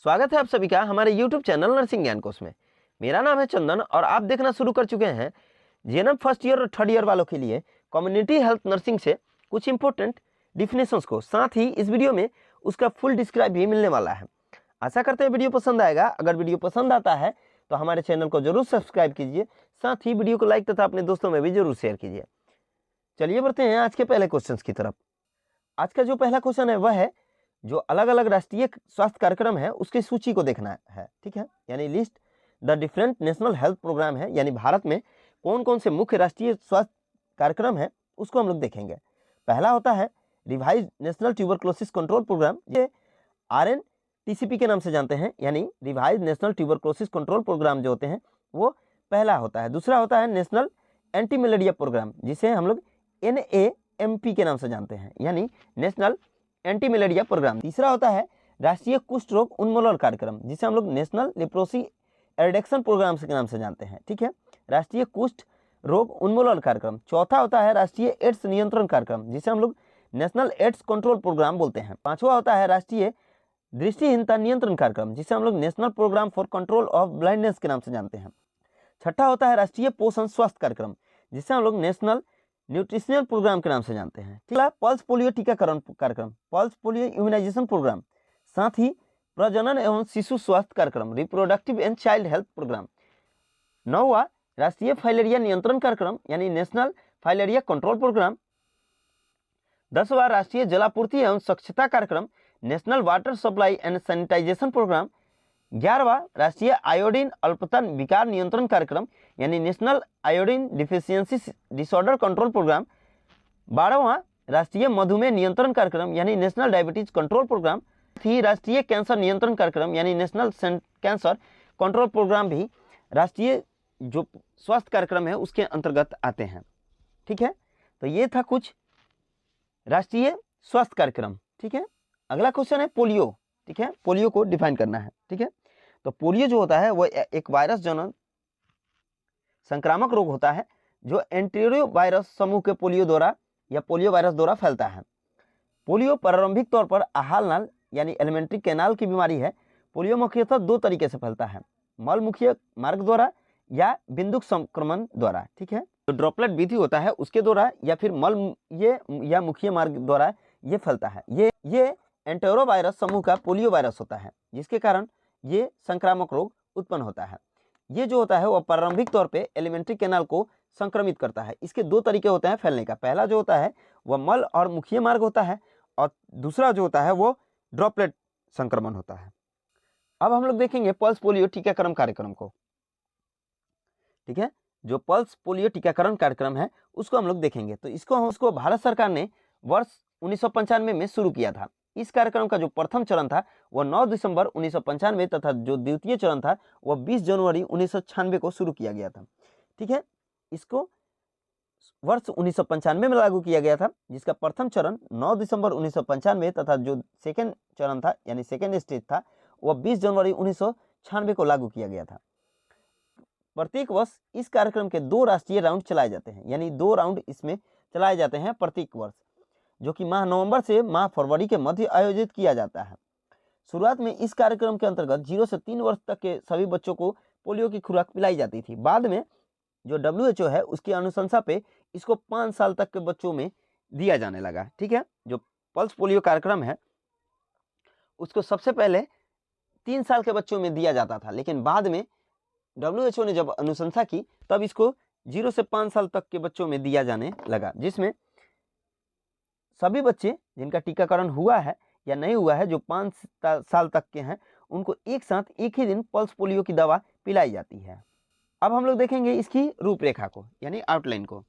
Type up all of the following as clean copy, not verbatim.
स्वागत है आप सभी का हमारे YouTube चैनल नर्सिंग ज्ञान कोश में। मेरा नाम है चंदन और आप देखना शुरू कर चुके हैं जीएनएम फर्स्ट ईयर और थर्ड ईयर वालों के लिए कम्युनिटी हेल्थ नर्सिंग से कुछ इंपॉर्टेंट डिफिनेशंस को। साथ ही इस वीडियो में उसका फुल डिस्क्राइब भी मिलने वाला है। आशा करते हैं वीडियो पसंद आएगा। अगर वीडियो पसंद आता है तो हमारे चैनल को जरूर सब्सक्राइब कीजिए, साथ ही वीडियो को लाइक तथा अपने दोस्तों में भी जरूर शेयर कीजिए। चलिए बढ़ते हैं आज के पहले क्वेश्चन की तरफ। आज का जो पहला क्वेश्चन है वह है जो अलग अलग राष्ट्रीय स्वास्थ्य कार्यक्रम है उसकी सूची को देखना है। ठीक है, यानी list the different national health programme है, यानी भारत में कौन कौन से मुख्य राष्ट्रीय स्वास्थ्य कार्यक्रम है उसको हम लोग देखेंगे। पहला होता है revise national tuberculosis control programme, ये RNTCP के नाम से जानते हैं, यानी revise national tuberculosis control programme जो होते हैं वो पहला होता है। दूसरा होता है नेशनल एंटी मलेरिया प्रोग्राम, जिसे हम लोग NAMP के नाम से जानते हैं, यानी नेशनल एंटी मलेरिया प्रोग्राम। तीसरा होता है राष्ट्रीय कुष्ठ रोग उन्मूलन कार्यक्रम, जिसे हम लोग नेशनल लेप्रोसी एरिडिक्शन प्रोग्राम के नाम से जानते हैं। ठीक है, राष्ट्रीय कुष्ठ रोग उन्मूलन कार्यक्रम। चौथा होता है राष्ट्रीय एड्स नियंत्रण कार्यक्रम, जिसे हम लोग नेशनल एड्स कंट्रोल प्रोग्राम बोलते हैं। पांचवा होता है राष्ट्रीय दृष्टिहीनता नियंत्रण कार्यक्रम, जिसे हम लोग national programme for control of blindness के नाम से जानते हैं। छठा होता है राष्ट्रीय पोषण स्वास्थ्य कार्यक्रम, जिसे हम लोग नेशनल न्यूट्रिशनल प्रोग्राम के नाम से जानते हैं। ठीक है, पल्स पोलियो टीकाकरण कार्यक्रम, पल्स पोलियो इम्यूनाइजेशन प्रोग्राम। साथ ही प्रजनन एवं शिशु स्वास्थ्य कार्यक्रम, reproductive and child health programme. नौवा राष्ट्रीय फाइलेरिया नियंत्रण कार्यक्रम, यानी नेशनल फाइलेरिया कंट्रोल प्रोग्राम। 10वां राष्ट्रीय जलापूर्ति एवं स्वच्छता कार्यक्रम, national water supply and sanitization programme. 11वां राष्ट्रीय आयोडीन अल्पतन विकार नियंत्रण कार्यक्रम, यानी national iodine deficiency disorder control programme. 12वां राष्ट्रीय मधुमेह नियंत्रण कार्यक्रम, यानी नेशनल डायबिटीज कंट्रोल प्रोग्राम। ही राष्ट्रीय कैंसर नियंत्रण कार्यक्रम, यानी नेशनल कैंसर कंट्रोल प्रोग्राम भी राष्ट्रीय जो स्वास्थ्य कार्यक्रम है उसके अंतर्गत आते हैं। ठीक है, तो ये था कुछ राष्ट्रीय स्वास्थ्य कार्यक्रम। ठीक है, अगला क्वेश्चन है पोलियो। ठीक है, पोलियो को डिफाइन करना है। ठीक है, तो पोलियो जो होता है वह एक वायरस जनक संक्रामक रोग होता है जो एंटेरियो वायरस समूह के पोलियो द्वारा या पोलियो वायरस द्वारा फैलता है। पोलियो प्रारंभिक तौर पर आहार नाल यानी एलिमेंट्री कैनाल की बीमारी है। पोलियो मुख्यतः दो तरीके से फैलता है, मलमुखीय मार्ग द्वारा या बिंदुक संक्रमण द्वारा। ठीक है, तो ड्रॉपलेट विधि होता है उसके द्वारा या फिर या मुखीय मार्ग द्वारा ये फैलता है। ये एंटेरो वायरस समूह का पोलियो वायरस होता है, जिसके कारण ये संक्रामक रोग उत्पन्न होता है। ये जो होता है वह प्रारंभिक तौर पे एलिमेंट्री कैनाल को संक्रमित करता है। इसके दो तरीके होते हैं फैलने का। पहला जो होता है वह मल और मुखीय मार्ग होता है, और दूसरा जो होता है वो ड्रॉपलेट संक्रमण होता है। अब हम लोग देखेंगे पल्स पोलियो टीकाकरण कार्यक्रम को। ठीक है, जो पल्स पोलियो टीकाकरण कार्यक्रम है उसको हम लोग देखेंगे। तो इसको भारत सरकार ने वर्ष 1995 में शुरू किया था। इस कार्यक्रम का जो प्रथम चरण था वह 9 दिसंबर 1995 तथा जो द्वितीय चरण था वह 20 जनवरी 1996 को शुरू किया गया था। ठीक है, इसको वर्ष 1995 में लागू किया गया था, जिसका प्रथम चरण 9 दिसंबर 1995 तथा जो सेकेंड चरण था यानी सेकेंड स्टेज था वह 20 जनवरी 1996 को लागू किया गया था। प्रत्येक वर्ष इस कार्यक्रम के 2 राष्ट्रीय राउंड चलाए जाते हैं, यानी 2 राउंड इसमें चलाए जाते हैं प्रत्येक वर्ष, जो कि माह नवंबर से माह फरवरी के मध्य आयोजित किया जाता है। शुरुआत में इस कार्यक्रम के अंतर्गत 0 से 3 वर्ष तक के सभी बच्चों को पोलियो की खुराक पिलाई जाती थी। बाद में जो WHO है उसकी अनुशंसा पे इसको 5 साल तक के बच्चों में दिया जाने लगा। ठीक है, जो पल्स पोलियो कार्यक्रम है उसको सबसे पहले 3 साल के बच्चों में दिया जाता था, लेकिन बाद में WHO ने जब अनुशंसा की तब इसको 0 से 5 साल तक के बच्चों में दिया जाने लगा, जिसमें सभी बच्चे जिनका टीकाकरण हुआ है या नहीं हुआ है जो 5 साल तक के हैं उनको एक साथ एक ही दिन पल्स पोलियो की दवा पिलाई जाती है। अब हम लोग देखेंगे इसकी रूपरेखा को यानी आउटलाइन को।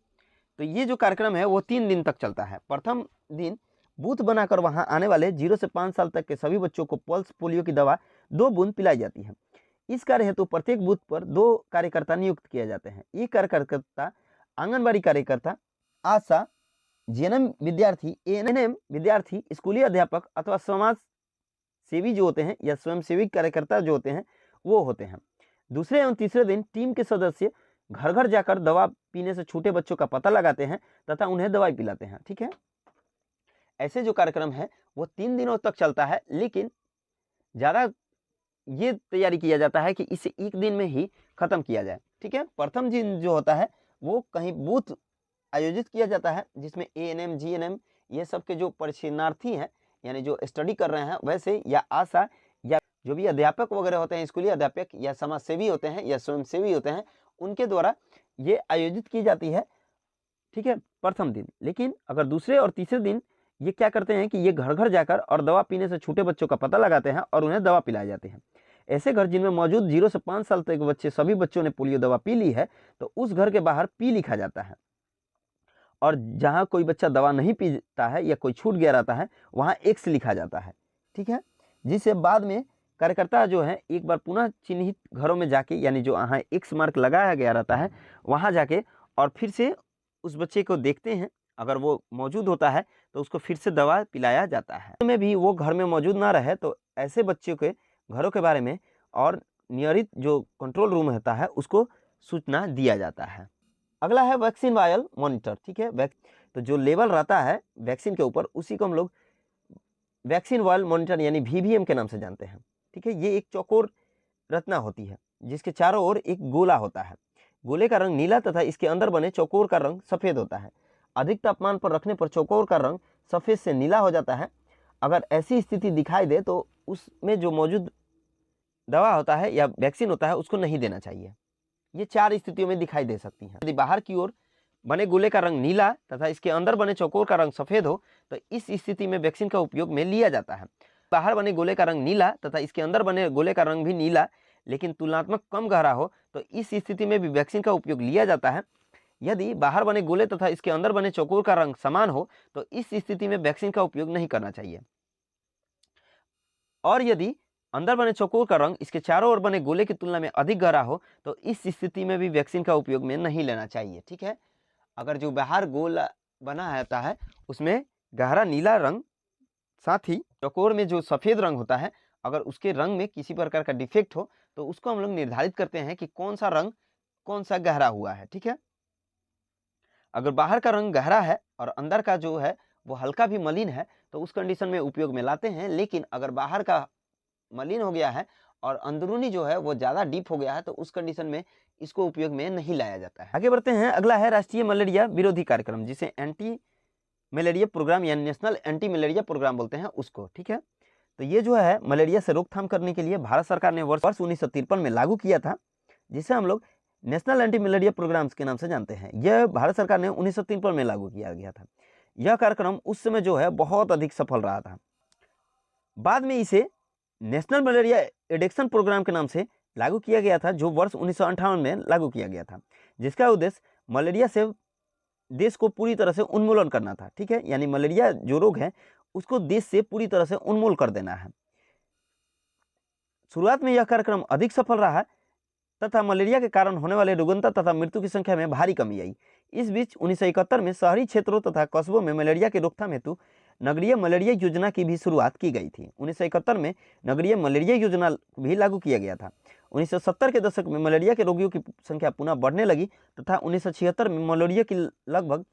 तो ये जो कार्यक्रम है वो 3 दिन तक चलता है। प्रथम दिन बूथ बनाकर वहां आने वाले 0 से 5 साल तक के सभी बच्चों को पल्स पोलियो की दवा 2 बूंद पिलाई जाती है। इस कार्य हेतु प्रत्येक बूथ पर 2 कार्यकर्ता नियुक्त किए जाते हैं। ये कार्यकर्ता आंगनबाड़ी कार्यकर्ता, आशा, जीएनएम विद्यार्थी, एएनएम विद्यार्थी, स्कूली अध्यापक अथवा समाज सेवी जो होते हैं या स्वयंसेवी कार्यकर्ता जो होते हैं वो होते हैं। दूसरे एवं तीसरे दिन टीम के सदस्य घर घर जाकर दवा पीने से छूटे बच्चों का पता लगाते हैं तथा उन्हें दवाई पिलाते हैं। ठीक है, ऐसे जो कार्यक्रम है वो 3 दिनों तक चलता है, लेकिन ज़्यादा ये तैयारी किया जाता है कि इसे एक दिन में ही खत्म किया जाए। ठीक है, प्रथम दिन जो होता है वो कहीं बूथ आयोजित किया जाता है जिसमें एएनएम जीएनएम ये सब के जो परिक्षणार्थी हैं यानी जो स्टडी कर रहे हैं वैसे या आशा या जो भी अध्यापक वगैरह होते हैं, स्कूली अध्यापक या समाजसेवी होते हैं या स्वयंसेवी होते हैं, उनके द्वारा ये आयोजित की जाती है। ठीक है, प्रथम दिन। लेकिन अगर दूसरे और तीसरे दिन ये क्या करते हैं कि ये घर घर जाकर और दवा पीने से छूटे बच्चों का पता लगाते हैं और उन्हें दवा पिलाए जाते हैं। ऐसे घर जिनमें मौजूद 0 से 5 साल तक के बच्चे सभी बच्चों ने पोलियो दवा पी ली है तो उस घर के बाहर पी लिखा जाता है, और जहाँ कोई बच्चा दवा नहीं पीता है या कोई छूट गया रहता है वहाँ एक्स लिखा जाता है। ठीक है, जिसे बाद में कार्यकर्ता जो है एक बार पुनः चिन्हित घरों में जाके यानी जो यहाँ एक्स मार्क लगाया गया रहता है वहाँ जाके और फिर से उस बच्चे को देखते हैं, अगर वो मौजूद होता है तो उसको फिर से दवा पिलाया जाता है। में भी वो घर में मौजूद ना रहे तो ऐसे बच्चों के घरों के बारे में और नियमित जो कंट्रोल रूम होता है उसको सूचना दिया जाता है। अगला है वैक्सीन वायल मॉनिटर। ठीक है, तो जो लेवल रहता है वैक्सीन के ऊपर उसी को हम लोग वैक्सीन वायल मॉनिटर यानी वीवीएम के नाम से जानते हैं। ठीक है, ये एक चौकोर रचना होती है जिसके चारों ओर एक गोला होता है। गोले का रंग नीला तथा इसके अंदर बने चौकोर का रंग सफ़ेद होता है। अधिक तापमान पर रखने पर चौकोर का रंग सफ़ेद से नीला हो जाता है। अगर ऐसी स्थिति दिखाई दे तो उसमें जो मौजूद दवा होता है या वैक्सीन होता है उसको नहीं देना चाहिए। ये 4 स्थितियों में दिखाई दे सकती हैं। यदि बाहर की ओर बने गोले का रंग नीला तथा इसके अंदर बने चौकोर का रंग सफ़ेद हो तो इस स्थिति में वैक्सीन का उपयोग में लिया जाता है। बाहर बने गोले का रंग नीला तथा इसके अंदर बने गोले का रंग भी नीला लेकिन तुलनात्मक कम गहरा हो तो इस स्थिति में भी वैक्सीन का उपयोग लिया जाता है। यदि बाहर बने गोले तथा इसके अंदर बने चौकोर का रंग समान हो तो इस स्थिति में वैक्सीन का उपयोग नहीं करना चाहिए। और यदि अंदर बने चौकोर का रंग इसके चारों ओर बने गोले की तुलना में अधिक गहरा हो तो इस स्थिति में भी वैक्सीन का उपयोग में नहीं लेना चाहिए। ठीक है, अगर जो बाहर गोला बना रहता है उसमें गहरा नीला रंग साथ ही चौकोर में जो सफ़ेद रंग होता है अगर उसके रंग में किसी प्रकार का डिफेक्ट हो तो उसको हम लोग निर्धारित करते हैं कि कौन सा रंग कौन सा गहरा हुआ है। ठीक है, अगर बाहर का रंग गहरा है और अंदर का जो है वो हल्का भी मलिन है तो उस कंडीशन में उपयोग में लाते हैं। लेकिन अगर बाहर का मलिन हो गया है और अंदरूनी जो है वो ज़्यादा डीप हो गया है तो उस कंडीशन में इसको उपयोग में नहीं लाया जाता है। आगे बढ़ते हैं। अगला है राष्ट्रीय मलेरिया विरोधी कार्यक्रम जिसे एंटी मलेरिया प्रोग्राम या नेशनल एंटी मलेरिया प्रोग्राम बोलते हैं उसको। ठीक है, तो ये जो है मलेरिया से रोकथाम करने के लिए भारत सरकार ने वर्ष 1953 में लागू किया था जिसे हम लोग नेशनल एंटी मलेरिया प्रोग्राम्स के नाम से जानते हैं। यह भारत सरकार ने 1953 में लागू किया गया था। यह कार्यक्रम उस समय जो है बहुत अधिक सफल रहा था। बाद में इसे नेशनल मलेरिया एडिक्शन प्रोग्राम के नाम से लागू किया गया था जो वर्ष 1958 में लागू किया गया था, जिसका उद्देश्य मलेरिया से देश को पूरी तरह से उन्मूलन करना था। ठीक है, यानी मलेरिया जो रोग है उसको देश से पूरी तरह से उन्मूल कर देना है। शुरुआत में यह कार्यक्रम अधिक सफल रहा तथा मलेरिया के कारण होने वाले रुग्णता तथा मृत्यु की संख्या में भारी कमी आई। इस बीच 1971 में शहरी क्षेत्रों तथा कस्बों में मलेरिया की रोकथाम हेतु नगरीय मलेरिया योजना की भी शुरुआत की गई थी। 1971 में नगरीय मलेरिया योजना भी लागू किया गया था। 1970 के दशक में मलेरिया के रोगियों की संख्या पुनः बढ़ने लगी तथा 1976 में मलेरिया की लगभग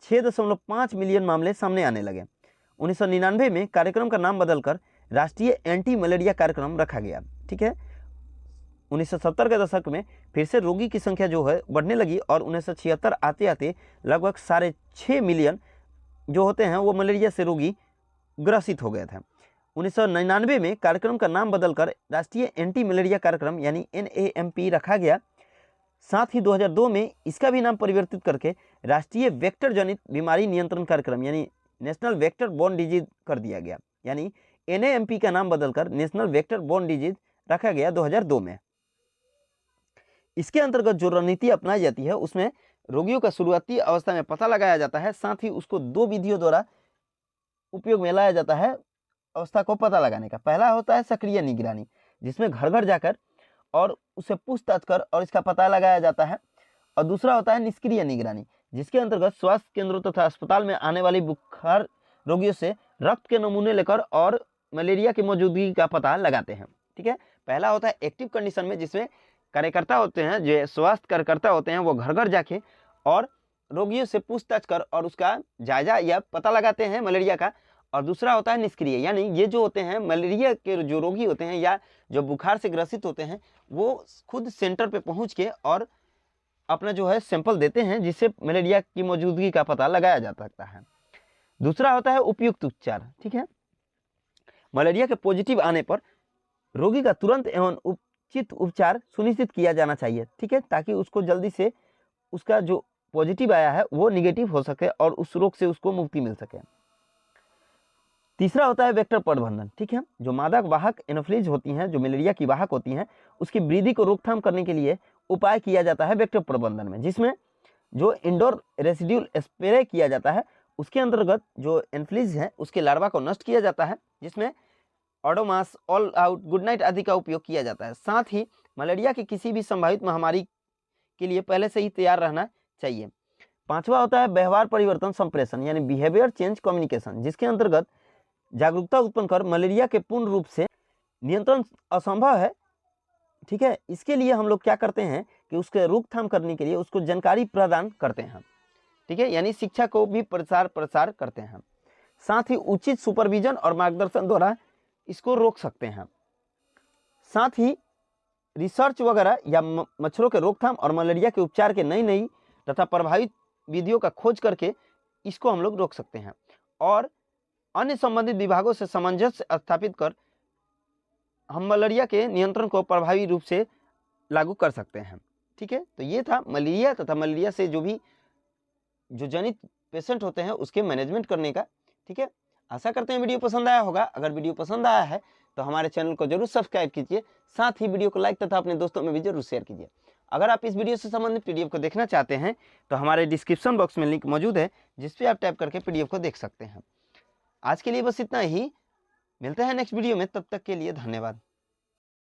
6.5 मिलियन मामले सामने आने लगे। 1999 में कार्यक्रम का नाम बदलकर राष्ट्रीय एंटी मलेरिया कार्यक्रम रखा गया। ठीक है, 1970 के दशक में फिर से रोगी की संख्या जो है बढ़ने लगी और 1976 आते आते लगभग 6.5 मिलियन जो होते हैं वो मलेरिया से रोगी ग्रसित हो गए थे। 1999 में कार्यक्रम का नाम बदलकर राष्ट्रीय एंटी मलेरिया कार्यक्रम यानी NAMP रखा गया। साथ ही 2002 में इसका भी नाम परिवर्तित करके राष्ट्रीय वेक्टर जनित बीमारी नियंत्रण कार्यक्रम यानी नेशनल वेक्टर बोर्न डिजीज कर दिया गया। यानी NAMP का नाम बदलकर नेशनल वेक्टर बोर्न डिजीज रखा गया 2002 में। इसके अंतर्गत जो रणनीति अपनाई जाती है उसमें रोगियों का शुरुआती अवस्था में पता लगाया जाता है, साथ ही उसको 2 विधियों द्वारा उपयोग में लाया जाता है अवस्था को पता लगाने का। पहला होता है सक्रिय निगरानी जिसमें घर घर जाकर और उसे पूछताछ कर और इसका पता लगाया जाता है, और दूसरा होता है निष्क्रिय निगरानी जिसके अंतर्गत स्वास्थ्य केंद्रों तथा अस्पताल में आने वाली बुखार रोगियों से रक्त के नमूने लेकर और मलेरिया की मौजूदगी का पता लगाते हैं। ठीक है, पहला होता है एक्टिव कंडीशन में जिसमें कार्यकर्ता होते हैं जो स्वास्थ्य कार्यकर्ता होते हैं वो घर घर जाके और रोगियों से पूछताछ कर और उसका जायजा या पता लगाते हैं मलेरिया का, और दूसरा होता है निष्क्रिय, यानी ये जो होते हैं मलेरिया के जो रोगी होते हैं या जो बुखार से ग्रसित होते हैं वो खुद सेंटर पे पहुंच के और अपना जो है सैंपल देते हैं, जिससे मलेरिया की मौजूदगी का पता लगाया जा सकता है। दूसरा होता है उपयुक्त उपचार। ठीक है, मलेरिया के पॉजिटिव आने पर रोगी का तुरंत एवं उचित उपचार सुनिश्चित किया जाना चाहिए। ठीक है, ताकि उसको जल्दी से उसका जो पॉजिटिव आया है वो निगेटिव हो सके और उस रोग से उसको मुक्ति मिल सके। तीसरा होता है वेक्टर प्रबंधन। ठीक है, जो मादक वाहक एनोफ्लिज होती हैं, जो मलेरिया की वाहक होती हैं, उसकी वृद्धि को रोकथाम करने के लिए उपाय किया जाता है वेक्टर प्रबंधन में, जिसमें जो इंडोर रेसिड्यूल स्प्रे किया जाता है उसके अंतर्गत जो एनफ्लिज है उसके लार्वा को नष्ट किया जाता है, जिसमें Odomos, all out, good night आदि का उपयोग किया जाता है। साथ ही मलेरिया की किसी भी संभावित महामारी के लिए पहले से ही तैयार रहना चाहिए। पांचवा होता है व्यवहार परिवर्तन संप्रेषण, यानी बिहेवियर चेंज कम्युनिकेशन, जिसके अंतर्गत जागरूकता उत्पन्न कर मलेरिया के पूर्ण रूप से नियंत्रण असंभव है। ठीक है, इसके लिए हम लोग क्या करते हैं कि उसके रोकथाम करने के लिए उसको जानकारी प्रदान करते हैं। ठीक है, यानी शिक्षा को भी प्रसार करते हैं। साथ ही उचित सुपरविजन और मार्गदर्शन द्वारा इसको रोक सकते हैं। साथ ही रिसर्च वगैरह या मच्छरों के रोकथाम और मलेरिया के उपचार के नई तथा प्रभावित विधियों का खोज करके इसको हम लोग रोक सकते हैं और अन्य संबंधित विभागों से सामंजस्य स्थापित कर हम मलेरिया के नियंत्रण को प्रभावी रूप से लागू कर सकते हैं। ठीक है, तो ये था मलेरिया तथा मलेरिया से जो जनित पेशेंट होते हैं उसके मैनेजमेंट करने का। ठीक है, आशा करते हैं वीडियो पसंद आया होगा। अगर वीडियो पसंद आया है तो हमारे चैनल को जरूर सब्सक्राइब कीजिए, साथ ही वीडियो को लाइक तथा अपने दोस्तों में भी जरूर शेयर कीजिए। अगर आप इस वीडियो से संबंधित पीडीएफ को देखना चाहते हैं तो हमारे डिस्क्रिप्शन बॉक्स में लिंक मौजूद है, जिस पे आप टैप करके पीडीएफ को देख सकते हैं। आज के लिए बस इतना ही, मिलते हैं नेक्स्ट वीडियो में, तब तक के लिए धन्यवाद।